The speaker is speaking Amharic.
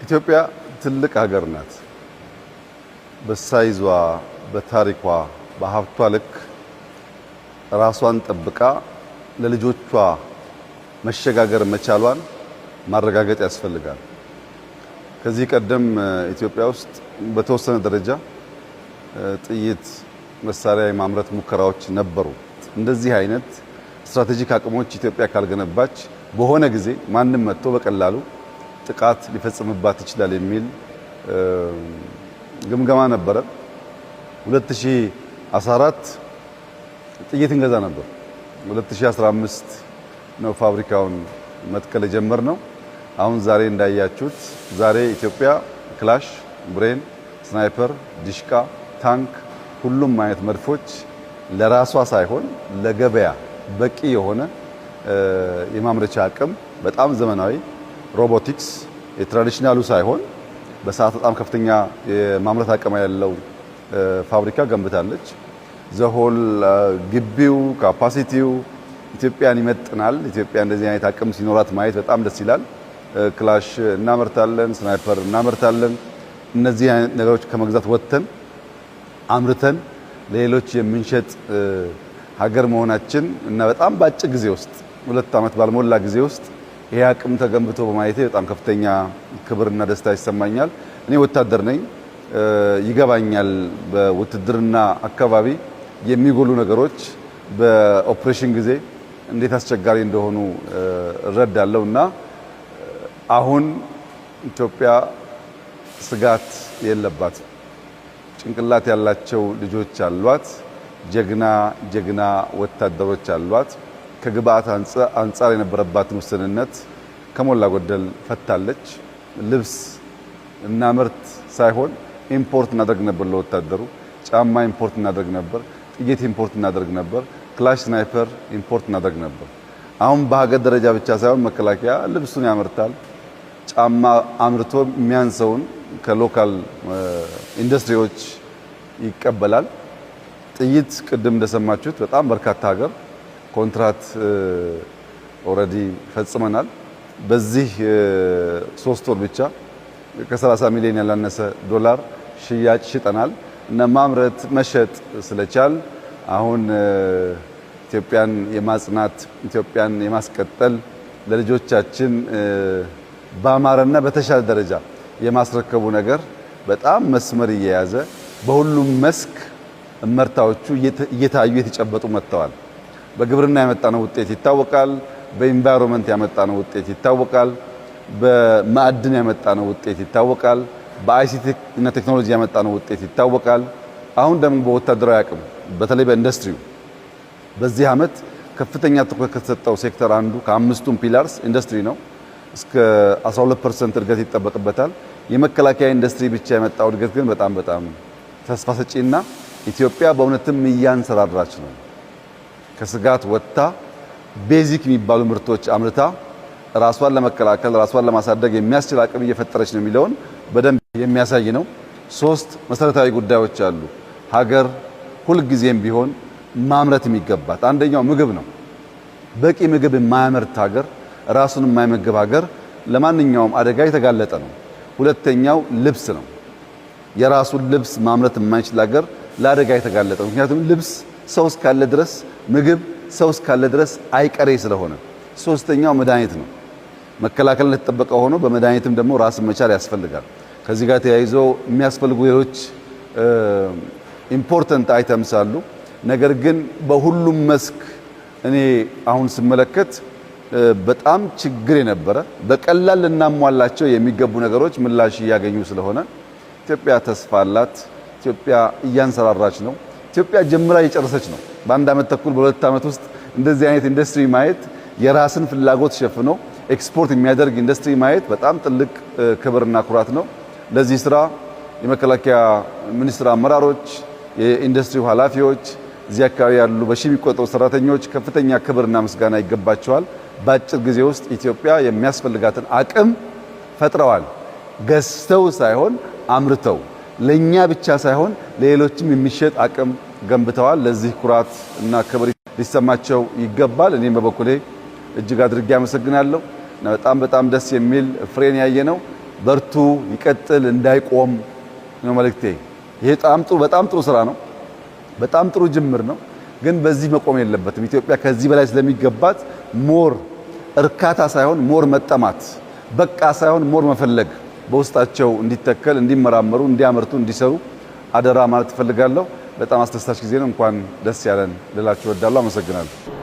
ኢትዮጵያ ትልቅ ሀገር ናት። በሳይዟ፣ በታሪኳ፣ በሀብቷ ልክ ራሷን ጠብቃ ለልጆቿ መሸጋገር መቻሏን ማረጋገጥ ያስፈልጋል። ከዚህ ቀደም ኢትዮጵያ ውስጥ በተወሰነ ደረጃ ጥይት መሳሪያ የማምረት ሙከራዎች ነበሩ። እንደዚህ አይነት ስትራቴጂክ አቅሞች ኢትዮጵያ ካልገነባች በሆነ ጊዜ ማንም መጥቶ በቀላሉ ጥቃት ሊፈጽምባት ይችላል የሚል ግምገማ ነበረ። 2014 ጥይት እንገዛ ነበር። 2015 ነው ፋብሪካውን መትከል የጀመርነው። አሁን ዛሬ እንዳያችሁት ዛሬ ኢትዮጵያ ክላሽ፣ ብሬን፣ ስናይፐር፣ ዲሽቃ፣ ታንክ ሁሉም አይነት መድፎች ለራሷ ሳይሆን ለገበያ በቂ የሆነ የማምረቻ አቅም በጣም ዘመናዊ ሮቦቲክስ የትራዲሽናሉ ሳይሆን በሰዓት በጣም ከፍተኛ የማምረት አቅም ያለው ፋብሪካ ገንብታለች። ዘሆል ግቢው ካፓሲቲው ኢትዮጵያን ይመጥናል። ኢትዮጵያ እንደዚህ አይነት አቅም ሲኖራት ማየት በጣም ደስ ይላል። ክላሽ እናመርታለን፣ ስናይፐር እናመርታለን። እነዚህ አይነት ነገሮች ከመግዛት ወጥተን አምርተን ለሌሎች የምንሸጥ ሀገር መሆናችን እና በጣም በአጭር ጊዜ ውስጥ 2 ዓመት ባልሞላ ጊዜ ውስጥ ይሄ አቅም ተገንብቶ በማየቴ በጣም ከፍተኛ ክብርና ደስታ ይሰማኛል። እኔ ወታደር ነኝ፣ ይገባኛል። በውትድርና አካባቢ የሚጎሉ ነገሮች በኦፕሬሽን ጊዜ እንዴት አስቸጋሪ እንደሆኑ እረዳለሁና አሁን ኢትዮጵያ ስጋት የለባትም። ጭንቅላት ያላቸው ልጆች አሏት። ጀግና ወታደሮች አሏት። ከግብአት አንጻር የነበረባትን ውስንነት ከሞላ ጎደል ፈታለች። ልብስ እናምርት ሳይሆን ኢምፖርት እናደርግ ነበር። ለወታደሩ ጫማ ኢምፖርት እናደርግ ነበር። ጥይት ኢምፖርት እናደርግ ነበር። ክላሽ፣ ስናይፐር ኢምፖርት እናደርግ ነበር። አሁን በሀገር ደረጃ ብቻ ሳይሆን መከላከያ ልብሱን ያመርታል። ጫማ አምርቶ የሚያንሰውን ከሎካል ኢንዱስትሪዎች ይቀበላል። ጥይት ቅድም እንደሰማችሁት በጣም በርካታ ሀገር ኮንትራት ኦልሬዲ ፈጽመናል። በዚህ 3 ወር ብቻ ከ30 ሚሊዮን ያላነሰ ዶላር ሽያጭ ሽጠናል እና ማምረት መሸጥ ስለቻል አሁን ኢትዮጵያን የማጽናት ኢትዮጵያን የማስቀጠል ለልጆቻችን በአማረና በተሻለ ደረጃ የማስረከቡ ነገር በጣም መስመር እየያዘ በሁሉም መስክ እመርታዎቹ እየታዩ የተጨበጡ መጥተዋል። በግብርና ያመጣነው ውጤት ይታወቃል። በኢንቫይሮንመንት ያመጣነው ውጤት ይታወቃል። በማዕድን ያመጣነው ውጤት ይታወቃል። በአይሲቲ እና ቴክኖሎጂ ያመጣነው ውጤት ይታወቃል። አሁን ደግሞ በወታደራዊ አቅም በተለይ በኢንዱስትሪው በዚህ ዓመት ከፍተኛ ትኩረት ከተሰጠው ሴክተር አንዱ ከአምስቱም ፒላርስ ኢንዱስትሪ ነው። እስከ 12% እድገት ይጠበቅበታል። የመከላከያ ኢንዱስትሪ ብቻ የመጣው እድገት ግን በጣም ተስፋ ሰጪና ኢትዮጵያ በእውነትም እያንሰራራች ነው። ከስጋት ወጥታ ቤዚክ የሚባሉ ምርቶች አምርታ ራሷን ለመከላከል ራሷን ለማሳደግ የሚያስችል አቅም እየፈጠረች ነው የሚለውን በደንብ የሚያሳይ ነው። 3 መሰረታዊ ጉዳዮች አሉ ሀገር ሁልጊዜም ቢሆን ማምረት የሚገባት። አንደኛው ምግብ ነው። በቂ ምግብ የማያመርት ሀገር፣ ራሱን የማይመገብ ሀገር ለማንኛውም አደጋ የተጋለጠ ነው። ሁለተኛው ልብስ ነው። የራሱን ልብስ ማምረት የማይችል ሀገር ለአደጋ የተጋለጠ ነው። ምክንያቱም ልብስ ሰው እስካለ ድረስ፣ ምግብ ሰው እስካለ ድረስ አይቀሬ ስለሆነ። ሶስተኛው መድኃኒት ነው። መከላከል እንደተጠበቀ ሆኖ በመድኃኒትም ደግሞ ራስን መቻል ያስፈልጋል። ከዚህ ጋር ተያይዞ የሚያስፈልጉ ሌሎች ኢምፖርታንት አይተምስ አሉ። ነገር ግን በሁሉም መስክ እኔ አሁን ስመለከት በጣም ችግር የነበረ በቀላል ልናሟላቸው የሚገቡ ነገሮች ምላሽ እያገኙ ስለሆነ ኢትዮጵያ ተስፋ አላት። ኢትዮጵያ እያንሰራራች ነው። ኢትዮጵያ ጀምራ እየጨረሰች ነው። በ1 ዓመት ተኩል በ2 ዓመት ውስጥ እንደዚህ አይነት ኢንዱስትሪ ማየት የራስን ፍላጎት ሸፍኖ ኤክስፖርት የሚያደርግ ኢንዱስትሪ ማየት በጣም ትልቅ ክብርና ኩራት ነው። ለዚህ ስራ የመከላከያ ሚኒስቴር አመራሮች፣ የኢንዱስትሪው ኃላፊዎች፣ እዚህ አካባቢ ያሉ በሺህ የሚቆጠሩ ሰራተኞች ከፍተኛ ክብርና ምስጋና ይገባቸዋል። በአጭር ጊዜ ውስጥ ኢትዮጵያ የሚያስፈልጋትን አቅም ፈጥረዋል። ገዝተው ሳይሆን አምርተው ለኛ ብቻ ሳይሆን ለሌሎችም የሚሸጥ አቅም ገንብተዋል። ለዚህ ኩራት እና ክብር ሊሰማቸው ይገባል። እኔም በበኩሌ እጅግ አድርጌ አመሰግናለሁ። በጣም ደስ የሚል ፍሬን ያየ ነው። በርቱ፣ ይቀጥል፣ እንዳይቆም ነው መልእክቴ። ይሄ በጣም ጥሩ ስራ ነው። በጣም ጥሩ ጅምር ነው። ግን በዚህ መቆም የለበትም። ኢትዮጵያ ከዚህ በላይ ስለሚገባት ሞር እርካታ ሳይሆን ሞር መጠማት፣ በቃ ሳይሆን ሞር መፈለግ በውስጣቸው እንዲተከል፣ እንዲመራመሩ፣ እንዲያመርቱ፣ እንዲሰሩ አደራ ማለት እፈልጋለሁ። በጣም አስደሳች ጊዜ ነው። እንኳን ደስ ያለን ልላችሁ እወዳለሁ። አመሰግናለሁ።